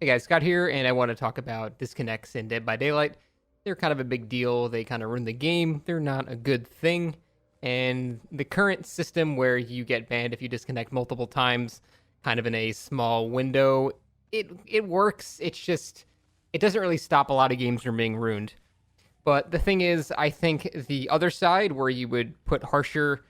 Hey guys, Scott here, and I want to talk about disconnects in Dead by Daylight. They're kind of a big deal. They kind of ruin the game. They're not a good thing. And the current system where you get banned if you disconnect multiple times, kind of in a small window, it works. It's just it doesn't really stop a lot of games from being ruined. But the thing is, I think the other side, where you would put harsher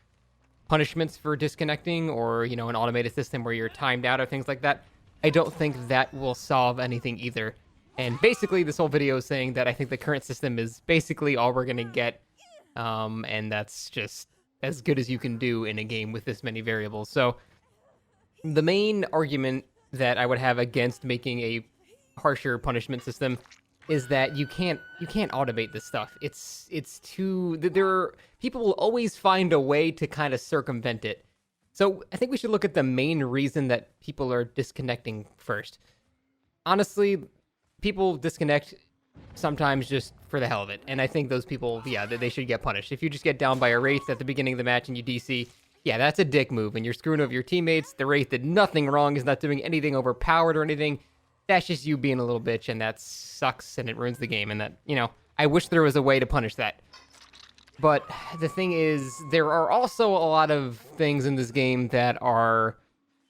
punishments for disconnecting, or an automated system where you're timed out or things like that, I don't think that will solve anything either. And basically, this whole video is saying that I think the current system is basically all we're gonna get, and that's just as good as you can do in a game with this many variables. So the main argument that I would have against making a harsher punishment system is that you can't automate this stuff. It's too people will always find a way to kind of circumvent it. So I think we should look at the main reason that people are disconnecting first. Honestly, people disconnect sometimes just for the hell of it. And I think those people, yeah, they should get punished. If you just get down by a Wraith at the beginning of the match and you DC, yeah, that's a dick move. And you're screwing over your teammates. The Wraith did nothing wrong, is not doing anything overpowered or anything. That's just you being a little bitch, and that sucks, and it ruins the game. And that, I wish there was a way to punish that. But the thing is, there are also a lot of things in this game that are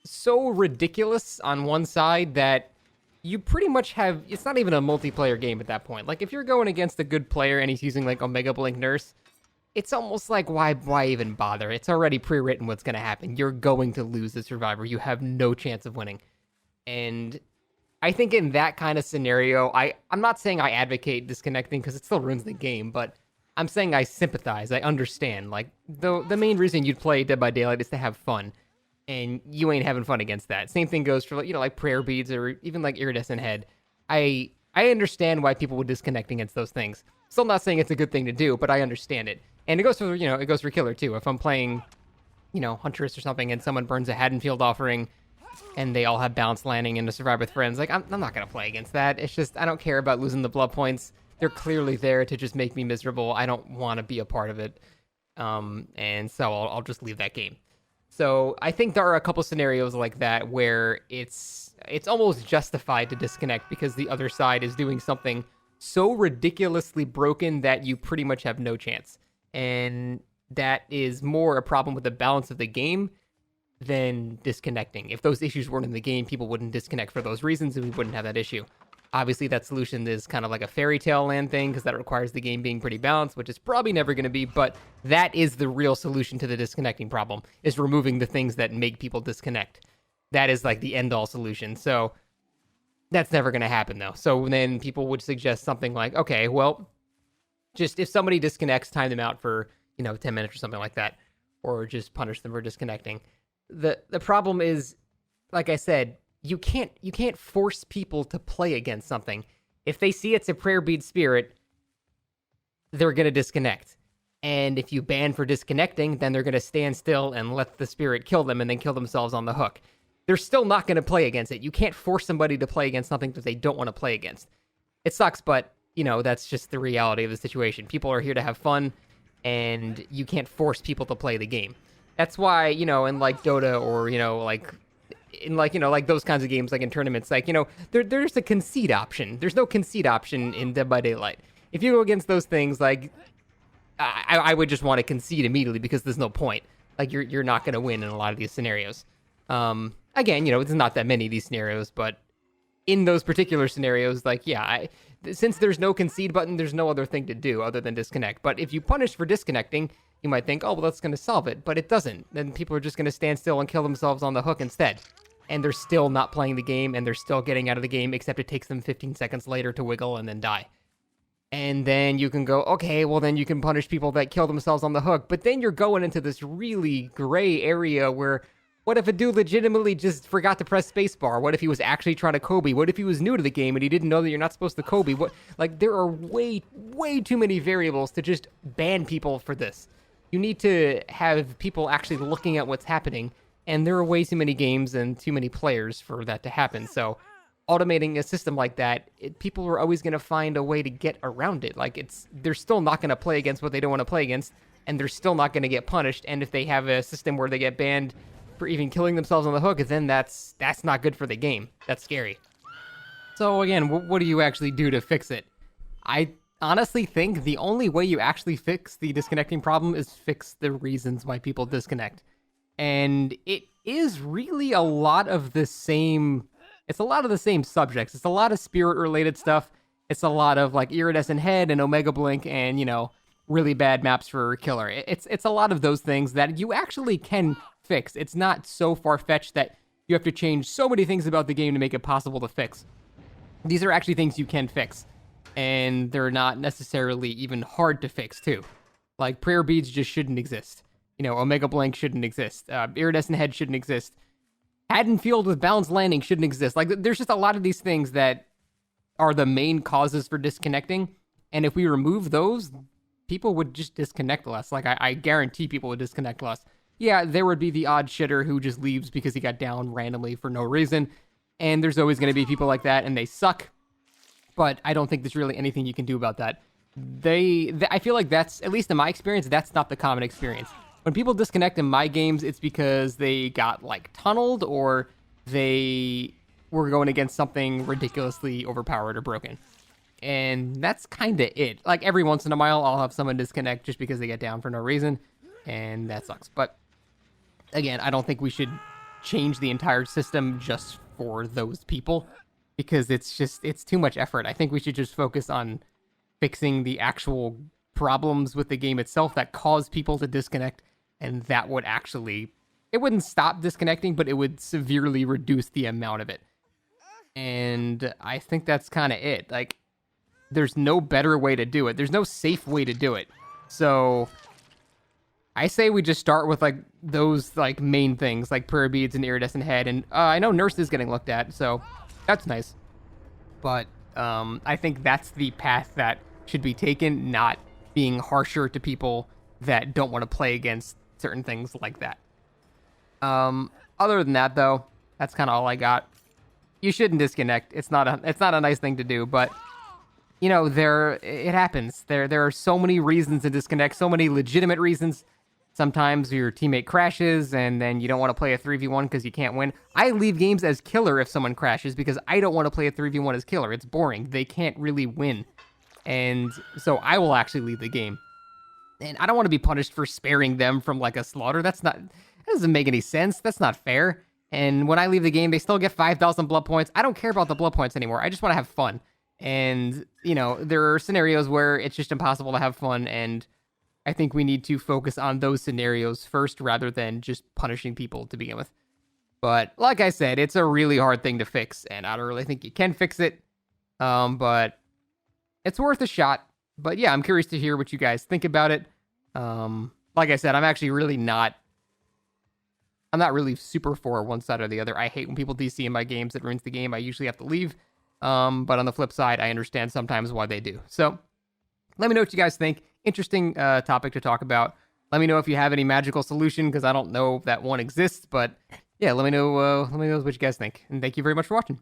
so ridiculous on one side that you pretty much have... It's not even a multiplayer game at that point. Like, if you're going against a good player and he's using, like, Omega Blink Nurse, it's almost like, why even bother? It's already pre-written what's going to happen. You're going to lose the Survivor. You have no chance of winning. And I think in that kind of scenario, I'm not saying I advocate disconnecting because it still ruins the game, but I'm saying I sympathize. I understand. Like, the main reason you'd play Dead by Daylight is to have fun, and you ain't having fun against that. Same thing goes for, like prayer beads or even like iridescent head. I understand why people would disconnect against those things. Still not saying it's a good thing to do, but I understand it. And it goes for it goes for killer too. If I'm playing, Huntress or something, and someone burns a Haddonfield offering, and they all have balanced landing and to survive with friends, like I'm not gonna play against that. It's just I don't care about losing the blood points. They're clearly there to just make me miserable. I don't want to be a part of it. And so I'll just leave that game. So I think there are a couple scenarios like that where it's almost justified to disconnect because the other side is doing something so ridiculously broken that you pretty much have no chance. And that is more a problem with the balance of the game than disconnecting. If those issues weren't in the game, people wouldn't disconnect for those reasons, and we wouldn't have that issue. Obviously, that solution is kind of like a fairy tale land thing because that requires the game being pretty balanced, which is probably never going to be, but that is the real solution to the disconnecting problem, is removing the things that make people disconnect. That is like the end-all solution. So that's never going to happen, though. So then people would suggest something like, okay, well, just if somebody disconnects, time them out for, 10 minutes or something like that, or just punish them for disconnecting. The problem is, like I said, you can't force people to play against something. If they see it's a prayer bead spirit, they're going to disconnect. And if you ban for disconnecting, then they're going to stand still and let the spirit kill them and then kill themselves on the hook. They're still not going to play against it. You can't force somebody to play against something that they don't want to play against. It sucks, but, that's just the reality of the situation. People are here to have fun, and you can't force people to play the game. That's why, in like Dota or, like those kinds of games, like in tournaments, like, there's a concede option. There's no concede option in Dead by Daylight. If you go against those things, like, I would just want to concede immediately because there's no point. Like, you're not going to win in a lot of these scenarios. Again, it's not that many of these scenarios, but in those particular scenarios, like, yeah, since there's no concede button, there's no other thing to do other than disconnect. But if you punish for disconnecting, you might think, oh, well, that's going to solve it. But it doesn't. Then people are just going to stand still and kill themselves on the hook instead. And they're still not playing the game, and they're still getting out of the game, except it takes them 15 seconds later to wiggle and then die. And then you can go, okay, well, then you can punish people that kill themselves on the hook. But then you're going into this really gray area where, what if a dude legitimately just forgot to press spacebar? What if he was actually trying to Kobe? What if he was new to the game and he didn't know that you're not supposed to Kobe? There are way too many variables to just ban people for this. You need to have people actually looking at what's happening, and there are way too many games and too many players for that to happen. So automating a system like that, people are always going to find a way to get around it. Like, they're still not going to play against what they don't want to play against, and they're still not going to get punished. And if they have a system where they get banned for even killing themselves on the hook, then that's not good for the game. That's scary. So again, what do you actually do to fix it? I honestly think the only way you actually fix the disconnecting problem is fix the reasons why people disconnect. And it is really a lot of the same. It's a lot of the same subjects. It's a lot of spirit related stuff. It's a lot of like iridescent head and omega blink and really bad maps for killer. It's a lot of those things that you actually can fix. It's not so far fetched that you have to change so many things about the game to make it possible to fix. These are actually things you can fix, and they're not necessarily even hard to fix too. Like prayer beads just shouldn't exist. Omega Blank shouldn't exist. Iridescent Head shouldn't exist. Haddonfield with balanced landing shouldn't exist. Like there's just a lot of these things that are the main causes for disconnecting, and if we remove those, people would just disconnect less. Like I guarantee people would disconnect less. Yeah, there would be the odd shitter who just leaves because he got down randomly for no reason. And there's always going to be people like that, and they suck. But I don't think there's really anything you can do about that. I feel like that's, at least in my experience, that's not the common experience. When people disconnect in my games, it's because they got like tunneled or they were going against something ridiculously overpowered or broken. And that's kind of it. Like every once in a while, I'll have someone disconnect just because they get down for no reason, and that sucks. But again, I don't think we should change the entire system just for those people, because it's too much effort. I think we should just focus on fixing the actual problems with the game itself that cause people to disconnect, and that would actually, it wouldn't stop disconnecting, but it would severely reduce the amount of it. And I think that's kind of it. Like, there's no better way to do it. There's no safe way to do it. So I say we just start with like those like main things like prayer beads and iridescent head, and I know nurse is getting looked at, so that's nice. But I think that's the path that should be taken, not being harsher to people that don't want to play against certain things like that. Other than that, though, that's kind of all I got. You shouldn't disconnect. It's not a nice thing to do, but it happens. There are so many reasons to disconnect, so many legitimate reasons. Sometimes your teammate crashes, and then you don't want to play a 3v1 because you can't win. I leave games as killer if someone crashes because I don't want to play a 3v1 as killer. It's boring. They can't really win. And so I will actually leave the game. And I don't want to be punished for sparing them from like a slaughter. That doesn't make any sense. That's not fair. And when I leave the game, they still get 5,000 blood points. I don't care about the blood points anymore. I just want to have fun. And, there are scenarios where it's just impossible to have fun, and I think we need to focus on those scenarios first rather than just punishing people to begin with. But like I said, it's a really hard thing to fix, and I don't really think you can fix it. But it's worth a shot. But yeah, I'm curious to hear what you guys think about it. Like I said, I'm not really super for one side or the other. I hate when people DC in my games. It ruins the game. I usually have to leave. But on the flip side, I understand sometimes why they do. So let me know what you guys think. Interesting topic to talk about. Let me know if you have any magical solution, because I don't know if that one exists. But yeah, let me know what you guys think. And thank you very much for watching.